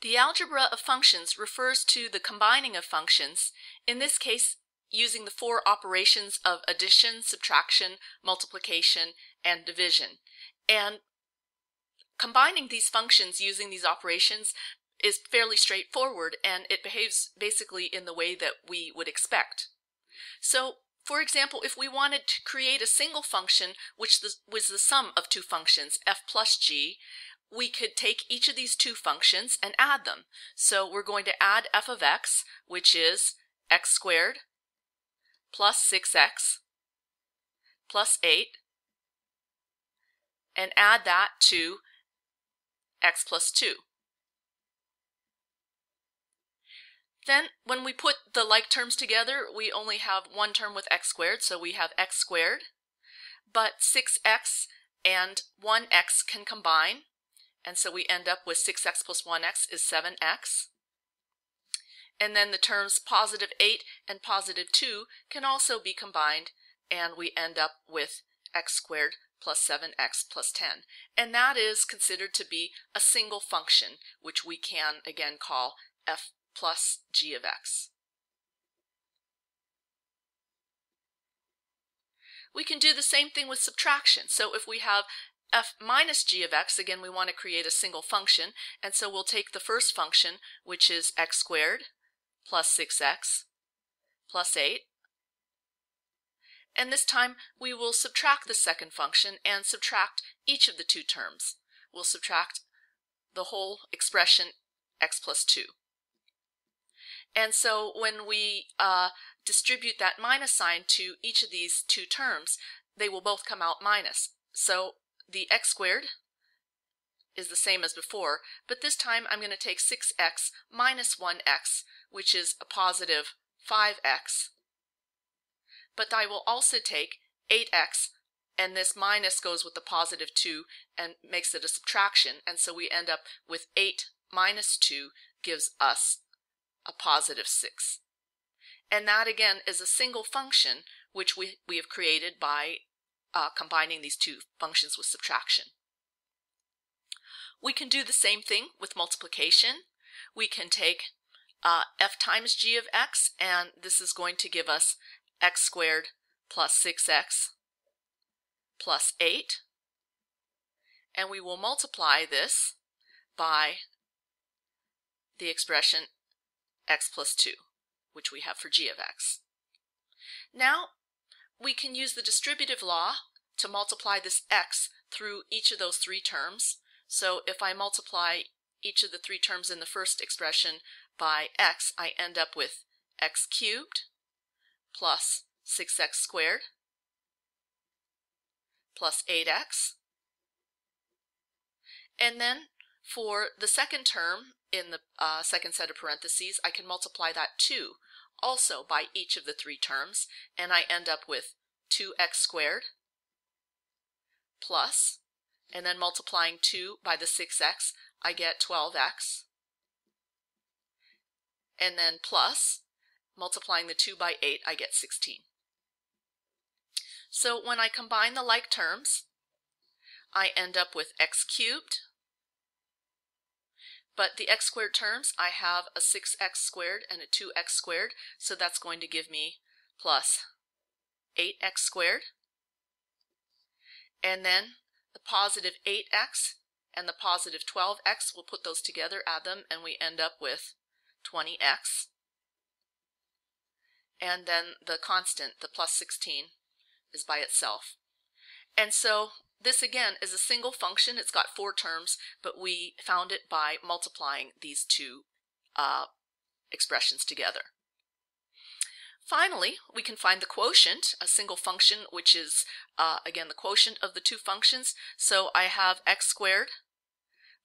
The algebra of functions refers to the combining of functions, in this case using the four operations of addition, subtraction, multiplication, and division. And combining these functions using these operations is fairly straightforward, and it behaves basically in the way that we would expect. So, for example, if we wanted to create a single function which was the sum of two functions, f plus g, we could take each of these two functions and add them. So we're going to add f of x, which is x squared plus 6x plus 8, and add that to x plus 2. Then when we put the like terms together, we only have one term with x squared, so we have x squared, but 6x and 1x can combine, and so we end up with 6x plus 1x is 7x. And then the terms positive 8 and positive 2 can also be combined, and we end up with x squared plus 7x plus 10. And that is considered to be a single function, which we can again call f plus g of x. We can do the same thing with subtraction. So if we have f minus g of x, again we want to create a single function, and so we'll take the first function, which is x squared plus 6x plus 8, and this time we will subtract the second function and subtract each of the two terms. We'll subtract the whole expression x plus 2. And so when we distribute that minus sign to each of these two terms, they will both come out minus. So the x squared is the same as before, but this time I'm going to take 6x minus 1x, which is a positive 5x. But I will also take 8x, and this minus goes with the positive 2 and makes it a subtraction, and so we end up with 8 minus 2 gives us a positive 6. And that again is a single function which we have created by combining these two functions with subtraction. We can do the same thing with multiplication. We can take f times g of x, and this is going to give us x squared plus 6x plus 8. And we will multiply this by the expression x plus 2, which we have for g of x. Now we can use the distributive law to multiply this x through each of those three terms. So if I multiply each of the three terms in the first expression by x, I end up with x cubed plus 6x squared plus 8x. And then for the second term in the second set of parentheses, I can multiply that 2 also by each of the three terms, and I end up with 2x squared plus, and then multiplying 2 by the 6x, I get 12x, and then plus, multiplying the 2 by 8, I get 16. So when I combine the like terms, I end up with x cubed, but the x squared terms, I have a 6x squared and a 2x squared, so that's going to give me plus 8x squared. And then the positive 8x and the positive 12x, we'll put those together, add them, and we end up with 20x. And then the constant, the plus 16, is by itself. And so this again is a single function. It's got four terms, but we found it by multiplying these two expressions together. Finally, we can find the quotient, a single function, which is again the quotient of the two functions. So I have x squared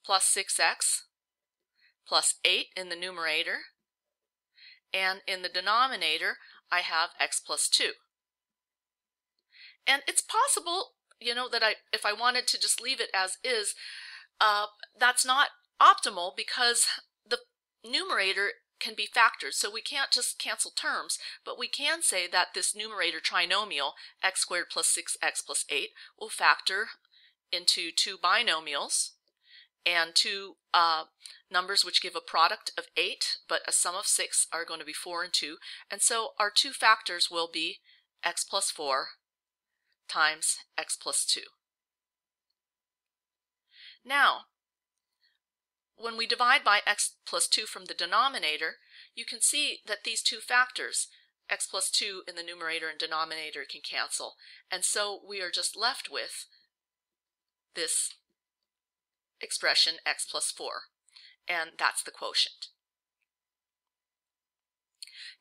plus 6x plus 8 in the numerator, and in the denominator I have x plus 2. And it's possible, that if I wanted to just leave it as is, that's not optimal because the numerator can be factored. So we can't just cancel terms, but we can say that this numerator trinomial, x squared plus 6x plus 8, will factor into two binomials, and two numbers which give a product of 8, but a sum of 6 are going to be 4 and 2. And so our two factors will be x plus 4 times x plus 2. Now, when we divide by x plus 2 from the denominator, you can see that these two factors, x plus 2 in the numerator and denominator, can cancel. And so we are just left with this expression x plus 4, and that's the quotient.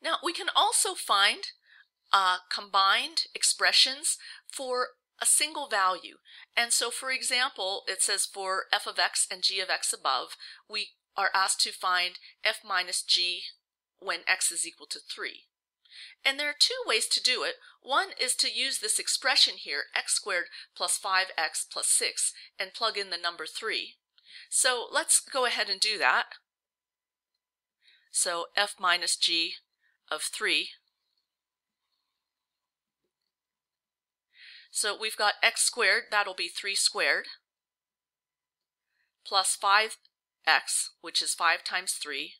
Now we can also find combined expressions for a single value. And so, for example, it says for f of x and g of x above, we are asked to find f minus g when x is equal to 3. And there are two ways to do it. One is to use this expression here, x squared plus 5x plus 6, and plug in the number 3. So let's go ahead and do that. So f minus g of 3. So we've got x squared, that'll be 3 squared, plus 5x, which is 5 times 3,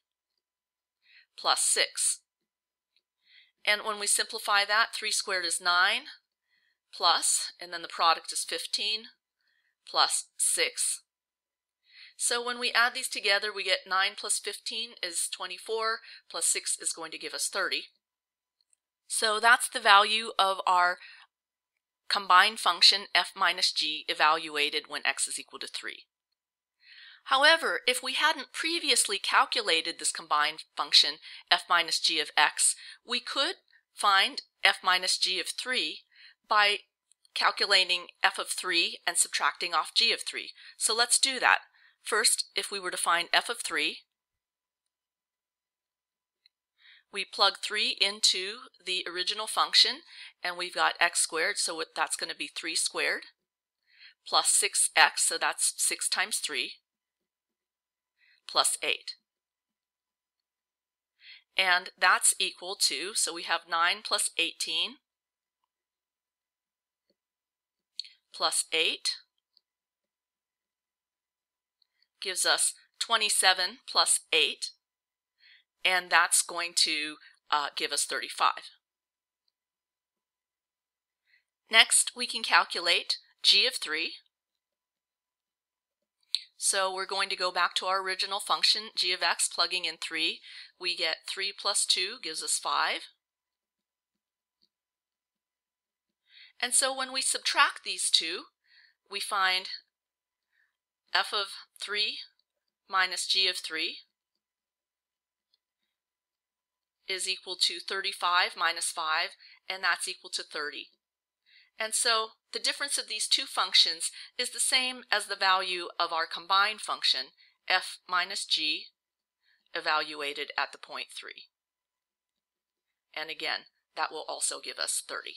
plus 6. And when we simplify that, 3 squared is 9, plus, and then the product is 15, plus 6. So when we add these together, we get 9 plus 15 is 24, plus 6 is going to give us 30. So that's the value of our combined function f minus g evaluated when x is equal to 3. However, if we hadn't previously calculated this combined function f minus g of x, we could find f minus g of 3 by calculating f of 3 and subtracting off g of 3. So let's do that. First, if we were to find f of 3, we plug 3 into the original function, and we've got x squared, so that's going to be 3 squared, plus 6x, so that's 6 times 3, plus 8. And that's equal to, so we have 9 plus 18, plus 8, gives us 27 plus 8, and that's going to give us 35. Next, we can calculate g of 3. So we're going to go back to our original function, g of x, plugging in 3. We get 3 plus 2 gives us 5. And so when we subtract these two, we find f of 3 minus g of 3 is equal to 35 minus 5, and that's equal to 30. And so the difference of these two functions is the same as the value of our combined function, f minus g, evaluated at the point 3. And again, that will also give us 30.